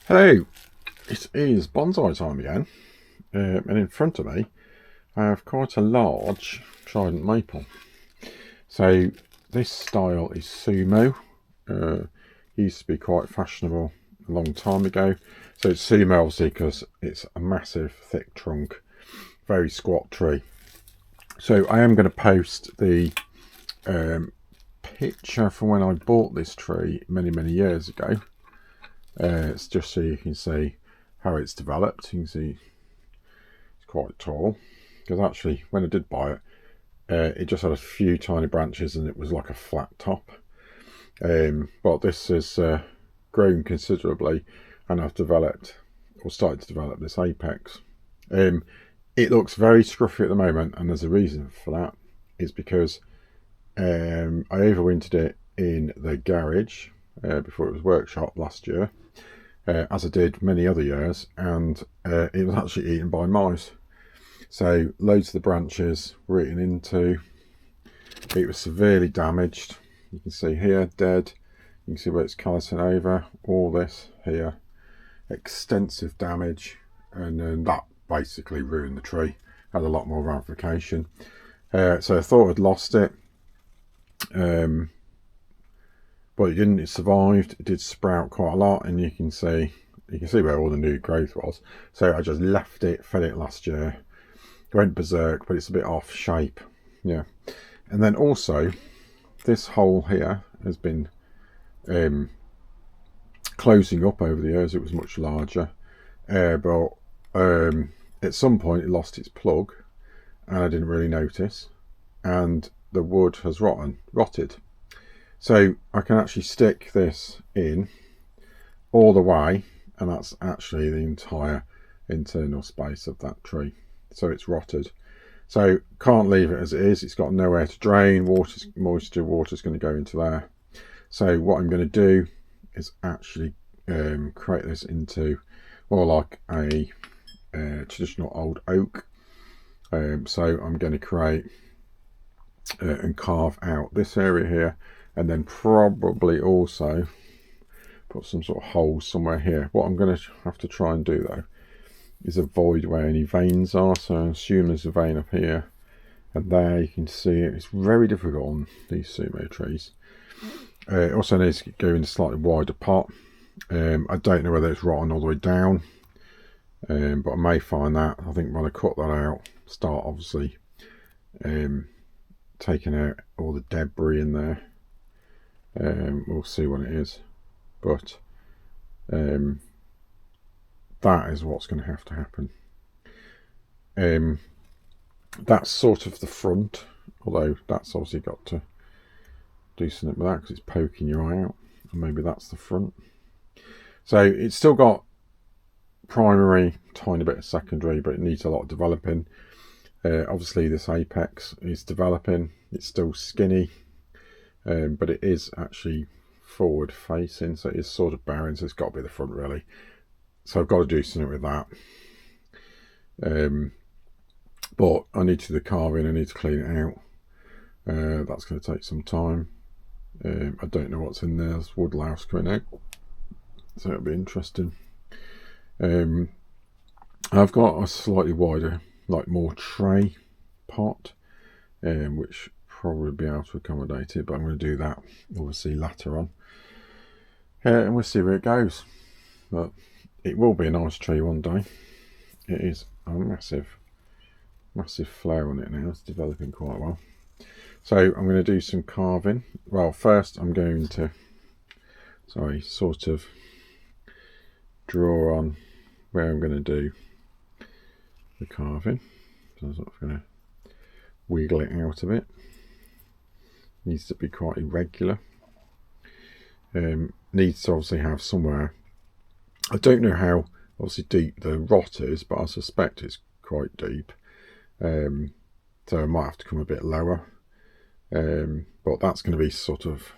Hello, it is bonsai time again, and in front of me I have quite a large Trident Maple. So this style is Sumo. Used to be quite fashionable a long time ago. So it's Sumo obviously because it's a massive thick trunk, very squat tree. So I am going to post the picture from when I bought this tree many years ago. It's just so you can see how it's developed. You can see it's quite tall, because actually when I did buy it, it just had a few tiny branches and it was like a flat top. But this has grown considerably, and I've developed, or started to develop, this apex. It looks very scruffy at the moment, and there's a reason for that. It's because I overwintered it in the garage before it was workshop last year, as I did many other years, and it was actually eaten by mice. So loads of the branches were eaten into. It was severely damaged. You can see here, dead. You can see where it's callousing over. All this here, extensive damage, and then that basically ruined the tree. Had a lot more ramification. So I thought I'd lost it. But it didn't. It survived. It did sprout quite a lot, and you can see where all the new growth was. So I just left it, fed it last year. Went berserk, but it's a bit off shape. Yeah. And then also this hole here has been closing up over the years. It was much larger, but at some point it lost its plug, and I didn't really notice, and the wood has rotted. So I can actually stick this in all the way, and that's actually the entire internal space of that tree. So it's rotted. So can't leave it as it is. It's got nowhere to drain. Water's going to go into there. So what I'm going to do is actually create this into more like a traditional old oak. So I'm going to create and carve out this area here, and then probably also put some sort of holes somewhere here. What I'm going to have to try and do though is avoid where any veins are. So I assume there's a vein up here, and there you can see it. It's very difficult on these sumo trees. It also needs to go in a slightly wider pot. I don't know whether it's rotten all the way down, but I may find that. I think when I cut that out, start obviously taking out all the debris in there. We'll see what it is, but that is what's going to have to happen. That's sort of the front, although that's obviously got to do something with that because it's poking your eye out, and maybe that's the front. So it's still got primary, tiny bit of secondary, but it needs a lot of developing. Obviously this apex is developing. It's still skinny, but it is actually forward facing, so it is sort of barren, so it's got to be the front really. So I've got to do something with that. But I need to do the carving. I need to clean it out. That's going to take some time. I don't know what's in there. There's wood louse coming out, so it'll be interesting. I've got a slightly wider, like more tray pot, which probably be able to accommodate it, but I'm going to do that obviously later on, and we'll see where it goes. But it will be a nice tree one day. It is a massive flower on it now. It's developing quite well. So I'm going to do some carving. Well, first I'm going to sort of draw on where I'm going to do the carving. So I'm sort of going to wiggle it out a bit. Needs to be quite irregular. Needs to obviously have somewhere. I don't know how obviously deep the rot is, but I suspect it's quite deep. So I might have to come a bit lower. But that's going to be sort of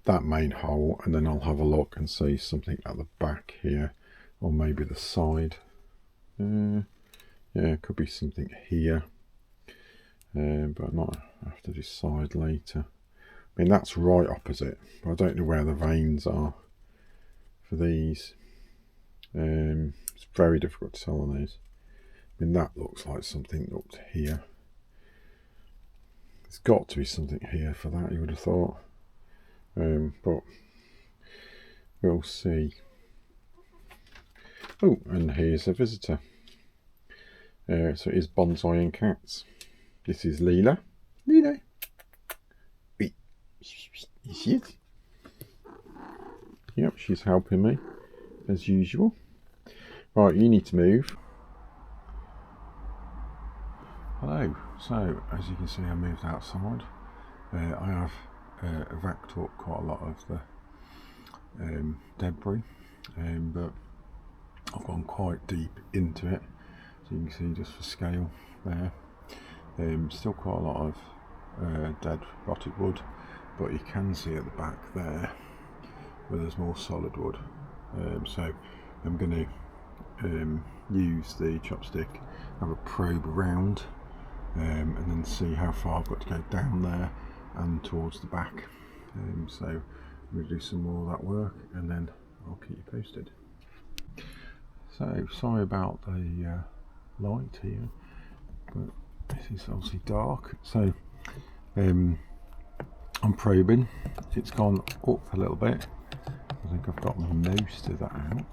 that main hole, and then I'll have a look and see something at the back here, or maybe the side. Yeah, it could be something here, but I might have to decide later. I mean, that's right opposite, but I don't know where the veins are for these. It's very difficult to tell on these. I mean, that looks like something up here. It's got to be something here for that, you would have thought. But we'll see. Oh, and here's a visitor. So it is Bonsai and Cats. This is Leela. Leela. Wait. Here she is. Yep, she's helping me, as usual. Right, you need to move. Hello. So, as you can see, I moved outside. I have racked up quite a lot of the debris, but I've gone quite deep into it. So you can see, just for scale there, still quite a lot of dead rotted wood, but you can see at the back there where there's more solid wood. So I'm going to use the chopstick, have a probe around, and then see how far I've got to go down there and towards the back. So I'm going to do some more of that work, and then I'll keep you posted. So sorry about the light here, but this is obviously dark. So I'm probing. It's gone up a little bit. I think I've got most of that out.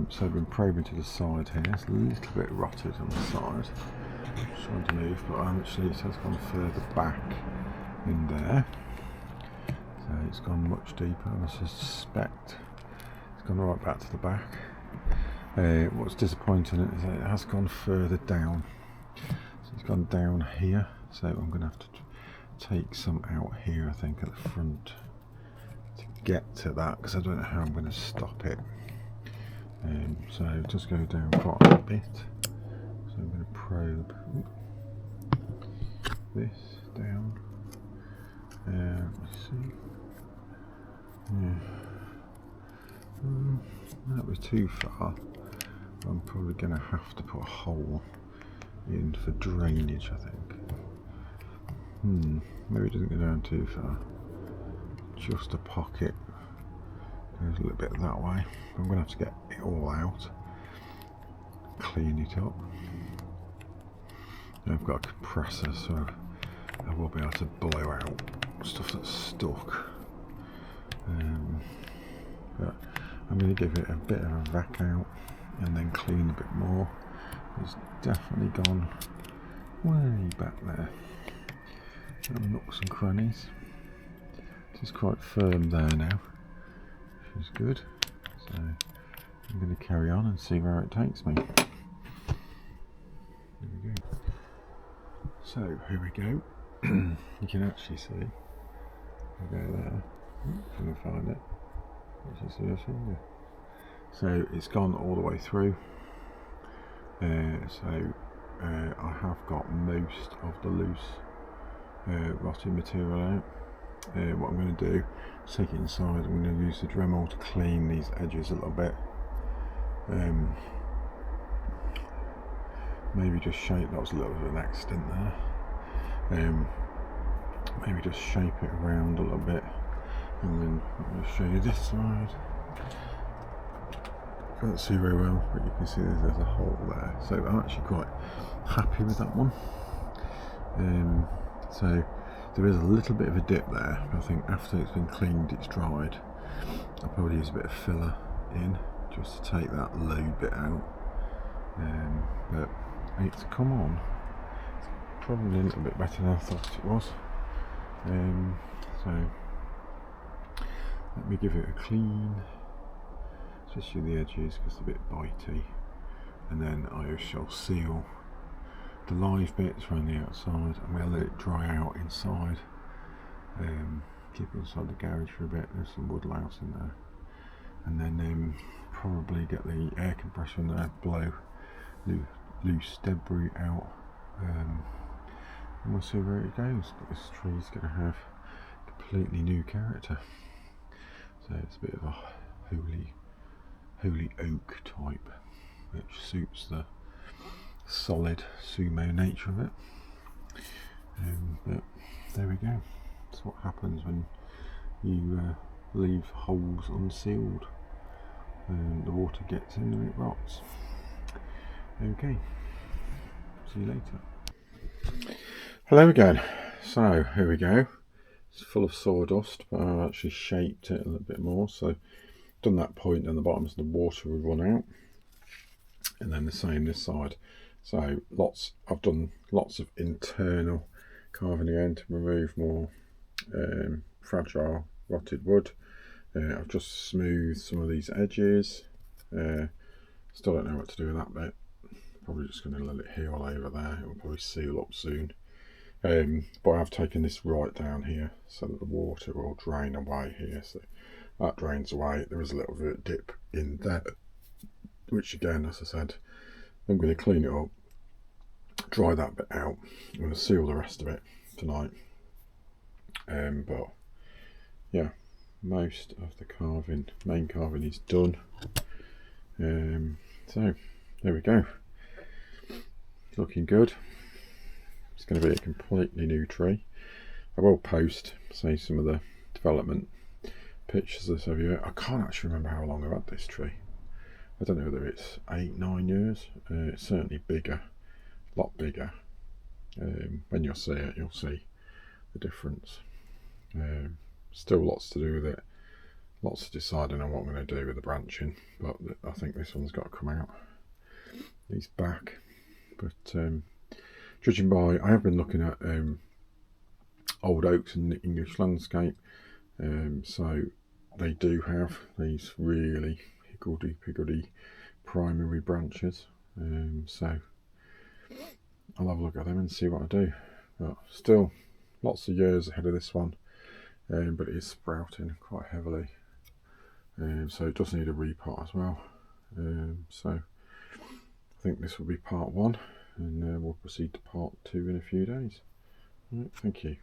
So I've been probing to the side here. It's a little bit rotted on the side. I'm trying to move, but actually it has gone further back in there. So it's gone much deeper, and I suspect it's gone right back to the back. What's disappointing is that it has gone further down. So it's gone down here. So I'm going to have to take some out here, I think, at the front to get to that, because I don't know how I'm going to stop it. So just go down quite a bit. So I'm going to probe this down. Let's see. That was too far. I'm probably going to have to put a hole in for drainage, I think. Maybe it doesn't go down too far. Just a pocket. Goes a little bit that way. I'm going to have to get it all out, clean it up. I've got a compressor, so I will be able to blow out stuff that's stuck. But I'm going to give it a bit of a vac out and then clean a bit more. It's definitely gone way back there. Little nooks and crannies. It's quite firm there now, which is good. So I'm going to carry on and see where it takes me. Here we go. So here we go. You can actually see. I go there. If I can find it. You see a finger. So it's gone all the way through. I have got most of the loose rotting material out. What I'm going to do is take it inside. I'm going to use the Dremel to clean these edges a little bit. Maybe just shape, that was a little bit of an accident there. Maybe just shape it around a little bit, and then I'm going to show you this side. Can't see very well, but you can see there's a hole there. So I'm actually quite happy with that one. So there is a little bit of a dip there. I think after it's been cleaned, it's dried. I'll probably use a bit of filler in just to take that low bit out. But it's come on. It's probably a little bit better than I thought it was. So let me give it a clean, especially the edges because they're a bit bitey, and then I shall seal the live bits around the outside. I'm going to let it dry out inside. Keep it inside the garage for a bit. There's some wood louse in there, and then probably get the air compressor in there, blow loose debris out, and we'll see where it goes. But this tree is going to have completely new character. So it's a bit of a holy oak type, which suits the solid sumo nature of it. But there we go. That's what happens when you leave holes unsealed. the water gets in and it rots. Okay, see you later. Hello again. So here we go. It's full of sawdust, but I've actually shaped it a little bit more. So done that point and the bottom so the water would run out, and then the same this side. So I've done lots of internal carving again to remove more fragile rotted wood. I've just smoothed some of these edges. Still don't know what to do with that bit. Probably just going to let it heal over there. It will probably seal up soon. But I've taken this right down here so that the water will drain away here. So that drains away. There is a little bit of dip in there, which again, as I said, I'm going to clean it up, dry that bit out. I'm going to seal the rest of it tonight. But yeah, most of the main carving is done. So there we go. Looking good. It's going to be a completely new tree. I will post, say, some of the development pictures of this over here. I can't actually remember how long I've had this tree. I don't know whether it's 8-9 years. It's certainly bigger, a lot bigger. When you'll see it, you'll see the difference. Still lots to do with it. Lots of deciding on what I'm going to do with the branching, but I think this one's got to come out. He's back, but judging by, I have been looking at old oaks in the English landscape, so they do have these really higgledy-piggledy primary branches, so I'll have a look at them and see what I do. But still lots of years ahead of this one, but it is sprouting quite heavily, so it does need a repot as well. So I think this will be part 1, and we'll proceed to part 2 in a few days. Right, thank you.